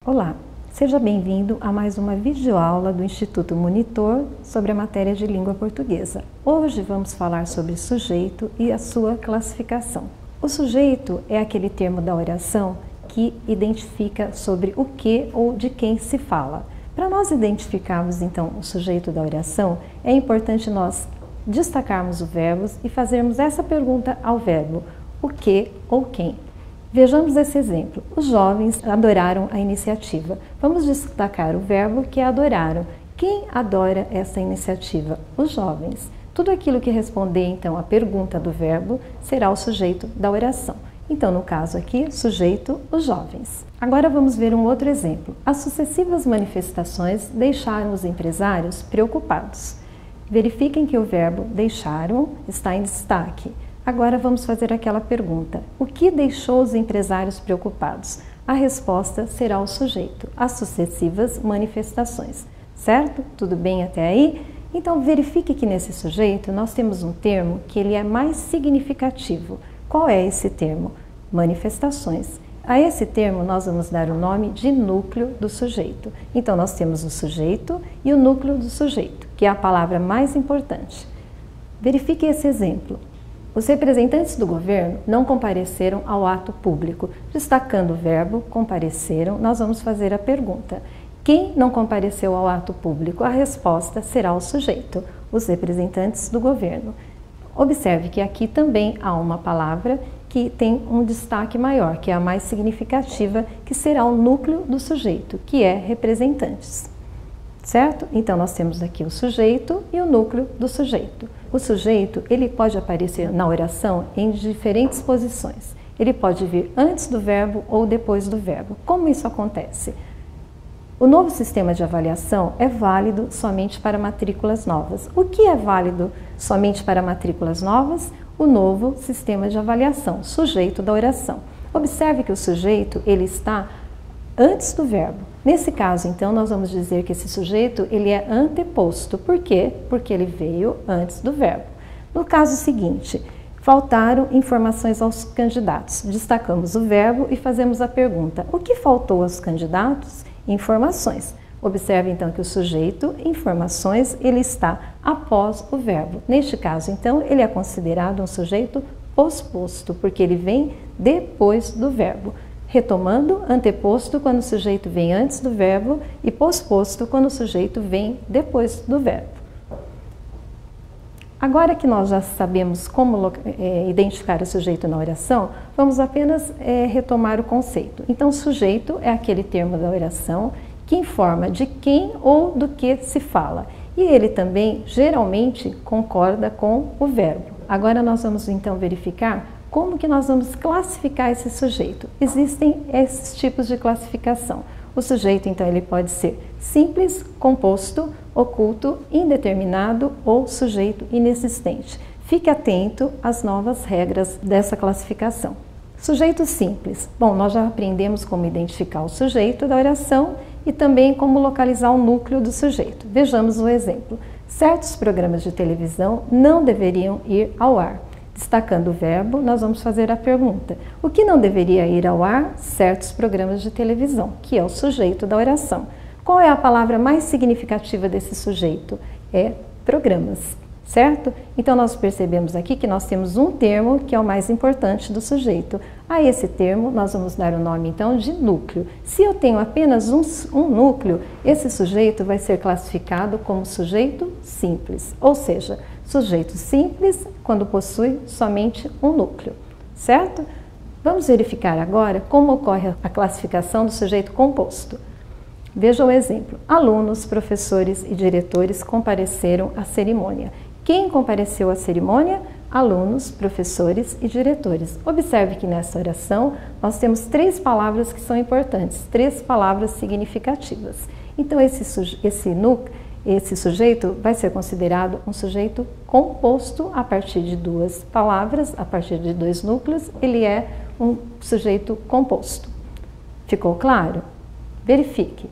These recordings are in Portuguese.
Olá, seja bem-vindo a mais uma videoaula do Instituto Monitor sobre a matéria de língua portuguesa. Hoje vamos falar sobre sujeito e a sua classificação. O sujeito é aquele termo da oração que identifica sobre o que ou de quem se fala. Para nós identificarmos então o sujeito da oração, é importante nós destacarmos o verbo e fazermos essa pergunta ao verbo: o que ou quem? Vejamos esse exemplo. Os jovens adoraram a iniciativa. Vamos destacar o verbo que é adoraram. Quem adora essa iniciativa? Os jovens. Tudo aquilo que responder, então, à pergunta do verbo será o sujeito da oração. Então, no caso aqui, sujeito, os jovens. Agora vamos ver um outro exemplo. As sucessivas manifestações deixaram os empresários preocupados. Verifiquem que o verbo deixaram está em destaque. Agora vamos fazer aquela pergunta: o que deixou os empresários preocupados? A resposta será o sujeito, as sucessivas manifestações. Certo? Tudo bem até aí? Então verifique que nesse sujeito nós temos um termo que ele é mais significativo. Qual é esse termo? Manifestações. A esse termo nós vamos dar o nome de núcleo do sujeito. Então nós temos o sujeito e o núcleo do sujeito, que é a palavra mais importante. Verifique esse exemplo. Os representantes do governo não compareceram ao ato público. Destacando o verbo compareceram, nós vamos fazer a pergunta: quem não compareceu ao ato público? A resposta será o sujeito, os representantes do governo. Observe que aqui também há uma palavra que tem um destaque maior, que é a mais significativa, que será o núcleo do sujeito, que é representantes. Certo? Então nós temos aqui o sujeito e o núcleo do sujeito. O sujeito, ele pode aparecer na oração em diferentes posições. Ele pode vir antes do verbo ou depois do verbo. Como isso acontece? O novo sistema de avaliação é válido somente para matrículas novas. O que é válido somente para matrículas novas? O novo sistema de avaliação, sujeito da oração. Observe que o sujeito, ele está antes do verbo. Nesse caso, então, nós vamos dizer que esse sujeito ele é anteposto. Por quê? Porque ele veio antes do verbo. No caso seguinte, faltaram informações aos candidatos. Destacamos o verbo e fazemos a pergunta: o que faltou aos candidatos? Informações. Observe, então, que o sujeito, informações, ele está após o verbo. Neste caso, então, ele é considerado um sujeito posposto, porque ele vem depois do verbo. Retomando, anteposto quando o sujeito vem antes do verbo e posposto quando o sujeito vem depois do verbo. Agora que nós já sabemos como identificar o sujeito na oração, vamos apenas retomar o conceito. Então, sujeito é aquele termo da oração que informa de quem ou do que se fala. E ele também, geralmente, concorda com o verbo. Agora nós vamos então verificar como que nós vamos classificar esse sujeito. Existem esses tipos de classificação. O sujeito, então, ele pode ser simples, composto, oculto, indeterminado ou sujeito inexistente. Fique atento às novas regras dessa classificação. Sujeito simples. Bom, nós já aprendemos como identificar o sujeito da oração e também como localizar o núcleo do sujeito. Vejamos um exemplo. Certos programas de televisão não deveriam ir ao ar. Destacando o verbo, nós vamos fazer a pergunta: o que não deveria ir ao ar? Certos programas de televisão, que é o sujeito da oração. Qual é a palavra mais significativa desse sujeito? É programas, certo? Então nós percebemos aqui que nós temos um termo que é o mais importante do sujeito. A esse termo nós vamos dar o nome então de núcleo. Se eu tenho apenas um núcleo, esse sujeito vai ser classificado como sujeito simples, ou seja, sujeito simples quando possui somente um núcleo, certo? Vamos verificar agora como ocorre a classificação do sujeito composto. Veja o exemplo: alunos, professores e diretores compareceram à cerimônia. Quem compareceu à cerimônia? Alunos, professores e diretores. Observe que nessa oração nós temos três palavras que são importantes, três palavras significativas. Então esse sujeito vai ser considerado um sujeito composto a partir de duas palavras, a partir de dois núcleos, ele é um sujeito composto. Ficou claro? Verifique.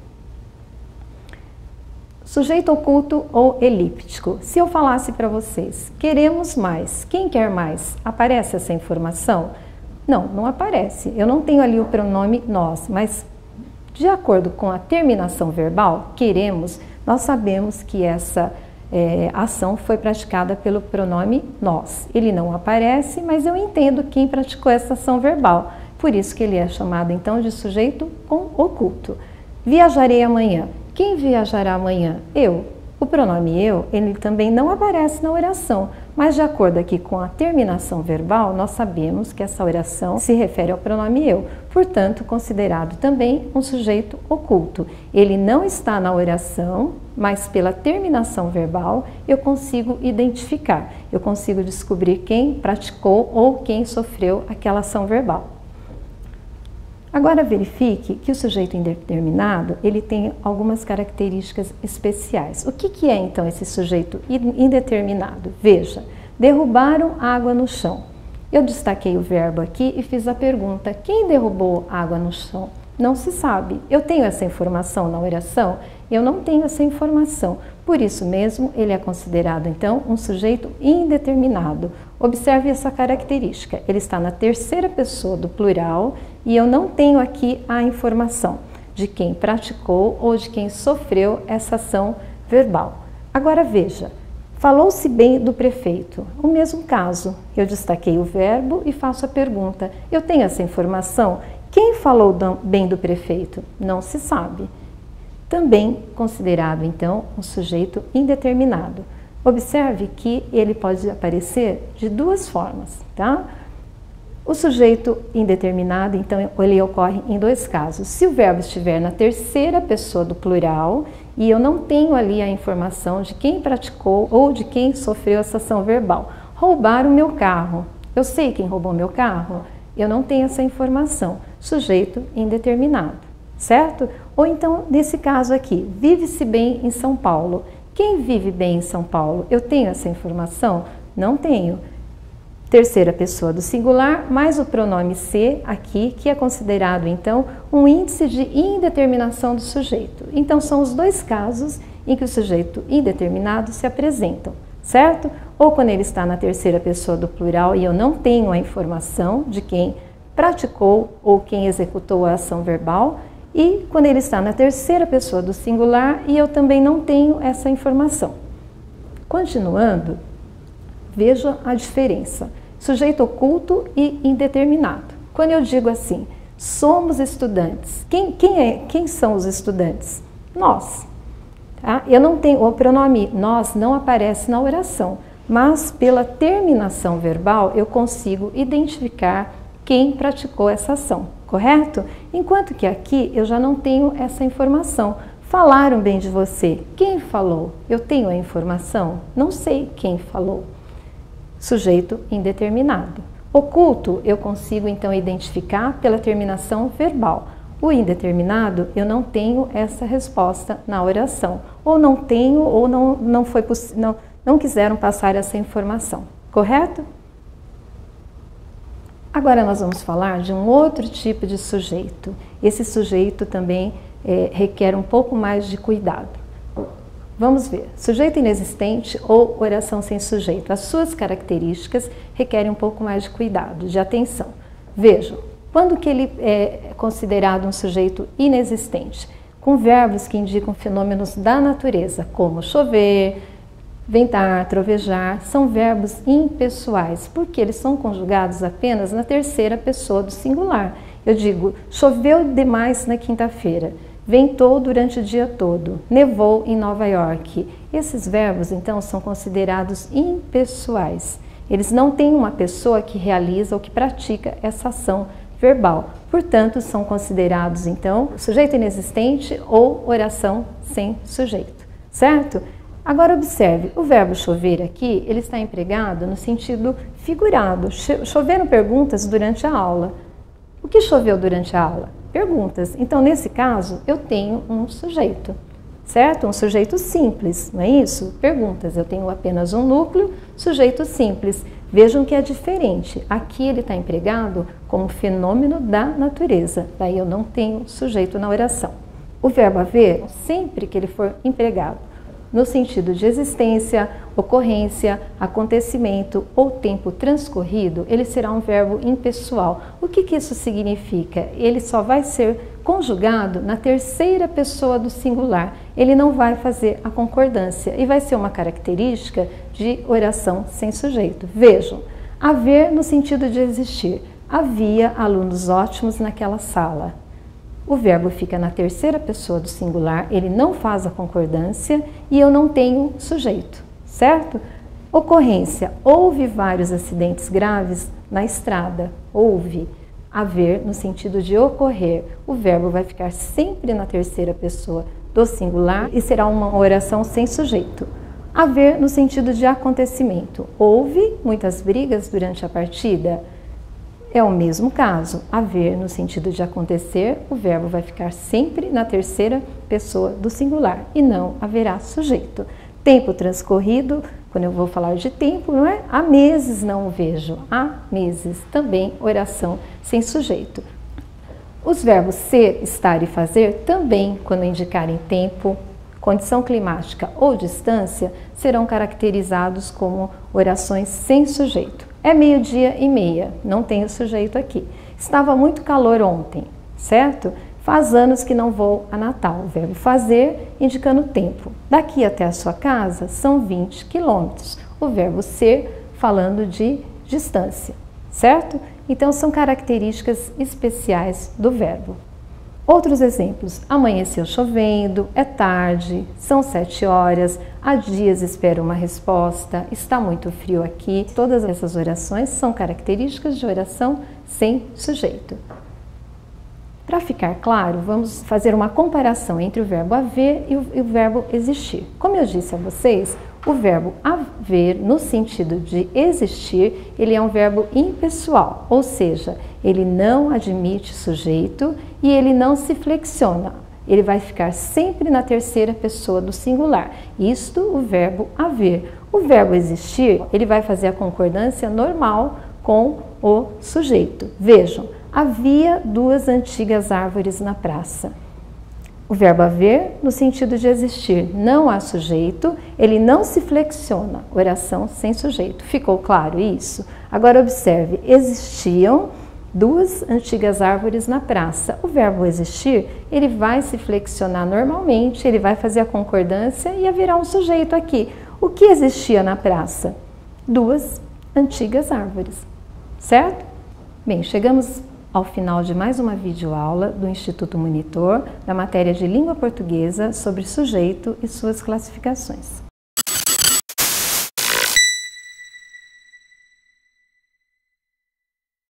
Sujeito oculto ou elíptico. Se eu falasse para vocês, queremos mais, quem quer mais? Aparece essa informação? Não, não aparece. Eu não tenho ali o pronome nós, mas De acordo com a terminação verbal, queremos, nós sabemos que essa ação foi praticada pelo pronome nós. Ele não aparece, mas eu entendo quem praticou essa ação verbal. Por isso que ele é chamado então de sujeito com oculto. Viajarei amanhã. Quem viajará amanhã? Eu. O pronome eu, ele também não aparece na oração, mas de acordo aqui com a terminação verbal, nós sabemos que essa oração se refere ao pronome eu, portanto, considerado também um sujeito oculto. Ele não está na oração, mas pela terminação verbal eu consigo identificar, eu consigo descobrir quem praticou ou quem sofreu aquela ação verbal. Agora verifique que o sujeito indeterminado, ele tem algumas características especiais. O que é então esse sujeito indeterminado? Veja, derrubaram água no chão. Eu destaquei o verbo aqui e fiz a pergunta, quem derrubou água no chão? Não se sabe. Eu tenho essa informação na oração? Eu não tenho essa informação. Por isso mesmo, ele é considerado então um sujeito indeterminado. Observe essa característica. Ele está na terceira pessoa do plural e eu não tenho aqui a informação de quem praticou ou de quem sofreu essa ação verbal. Agora veja, falou-se bem do prefeito. O mesmo caso, eu destaquei o verbo e faço a pergunta. Eu tenho essa informação? Quem falou bem do prefeito? Não se sabe. Também considerado, então, um sujeito indeterminado. Observe que ele pode aparecer de duas formas, tá? O sujeito indeterminado, então, ele ocorre em dois casos. Se o verbo estiver na terceira pessoa do plural e eu não tenho ali a informação de quem praticou ou de quem sofreu essa ação verbal. Roubaram o meu carro. Eu sei quem roubou meu carro? Eu não tenho essa informação. Sujeito indeterminado, certo? Ou então, nesse caso aqui, vive-se bem em São Paulo. Quem vive bem em São Paulo? Eu tenho essa informação? Não tenho. Terceira pessoa do singular, mais o pronome se aqui, que é considerado, então, um índice de indeterminação do sujeito. Então, são os dois casos em que o sujeito indeterminado se apresentam, certo? Ou quando ele está na terceira pessoa do plural e eu não tenho a informação de quem praticou ou quem executou a ação verbal, e quando ele está na terceira pessoa do singular e eu também não tenho essa informação. Continuando, veja a diferença. Sujeito oculto e indeterminado. Quando eu digo assim, somos estudantes, quem são os estudantes? Nós. Tá? Eu não tenho, o pronome nós não aparece na oração, mas pela terminação verbal eu consigo identificar quem praticou essa ação, correto? Enquanto que aqui eu já não tenho essa informação. Falaram bem de você. Quem falou? Eu tenho a informação? Não sei quem falou. Sujeito indeterminado. Oculto eu consigo então identificar pela terminação verbal. O indeterminado eu não tenho essa resposta na oração. Ou não tenho ou não quiseram passar essa informação, correto? Agora nós vamos falar de um outro tipo de sujeito. Esse sujeito também requer um pouco mais de cuidado. Vamos ver. Sujeito inexistente ou oração sem sujeito. As suas características requerem um pouco mais de cuidado, de atenção. Vejam, quando que ele é considerado um sujeito inexistente? Com verbos que indicam fenômenos da natureza, como chover, ventar, trovejar, são verbos impessoais, porque eles são conjugados apenas na terceira pessoa do singular. Eu digo, choveu demais na quinta-feira, ventou durante o dia todo, nevou em Nova York. Esses verbos, então, são considerados impessoais. Eles não têm uma pessoa que realiza ou que pratica essa ação verbal. Portanto, são considerados, então, sujeito inexistente ou oração sem sujeito, certo? Agora observe, o verbo chover aqui, ele está empregado no sentido figurado. Choveram perguntas durante a aula. O que choveu durante a aula? Perguntas. Então, nesse caso, eu tenho um sujeito, certo? Um sujeito simples, não é isso? Perguntas. Eu tenho apenas um núcleo, sujeito simples. Vejam que é diferente. Aqui ele está empregado como fenômeno da natureza. Daí eu não tenho sujeito na oração. O verbo haver, sempre que ele for empregado no sentido de existência, ocorrência, acontecimento ou tempo transcorrido, ele será um verbo impessoal. O que isso significa? Ele só vai ser conjugado na terceira pessoa do singular. Ele não vai fazer a concordância e vai ser uma característica de oração sem sujeito. Vejam, haver no sentido de existir. Havia alunos ótimos naquela sala. O verbo fica na terceira pessoa do singular, ele não faz a concordância e eu não tenho sujeito, certo? Ocorrência, houve vários acidentes graves na estrada, houve. Haver no sentido de ocorrer, o verbo vai ficar sempre na terceira pessoa do singular e será uma oração sem sujeito. Haver no sentido de acontecimento, houve muitas brigas durante a partida, é o mesmo caso. Haver no sentido de acontecer, o verbo vai ficar sempre na terceira pessoa do singular e não haverá sujeito. Tempo transcorrido, quando eu vou falar de tempo, não é? Há meses não o vejo. Há meses, também oração sem sujeito. Os verbos ser, estar e fazer também, quando indicarem tempo, condição climática ou distância, serão caracterizados como orações sem sujeito. É 12:30, não tem o sujeito aqui. Estava muito calor ontem, certo? Faz anos que não vou a Natal. O verbo fazer indicando tempo. Daqui até a sua casa são 20 quilômetros. O verbo ser falando de distância, certo? Então são características especiais do verbo. Outros exemplos: amanheceu chovendo, é tarde, são 7 horas, há dias espero uma resposta, está muito frio aqui. Todas essas orações são características de oração sem sujeito. Para ficar claro, vamos fazer uma comparação entre o verbo haver e o verbo existir. Como eu disse a vocês, o verbo haver, no sentido de existir, ele é um verbo impessoal, ou seja, ele não admite sujeito e ele não se flexiona. Ele vai ficar sempre na terceira pessoa do singular. Isto o verbo haver. O verbo existir, ele vai fazer a concordância normal com o sujeito. Vejam, havia 2 antigas árvores na praça. O verbo haver, no sentido de existir, não há sujeito, ele não se flexiona, oração sem sujeito. Ficou claro isso? Agora observe, existiam 2 antigas árvores na praça. O verbo existir, ele vai se flexionar normalmente, ele vai fazer a concordância e haverá um sujeito aqui. O que existia na praça? 2 antigas árvores, certo? Bem, chegamos ao final de mais uma videoaula do Instituto Monitor, da matéria de Língua Portuguesa sobre sujeito e suas classificações.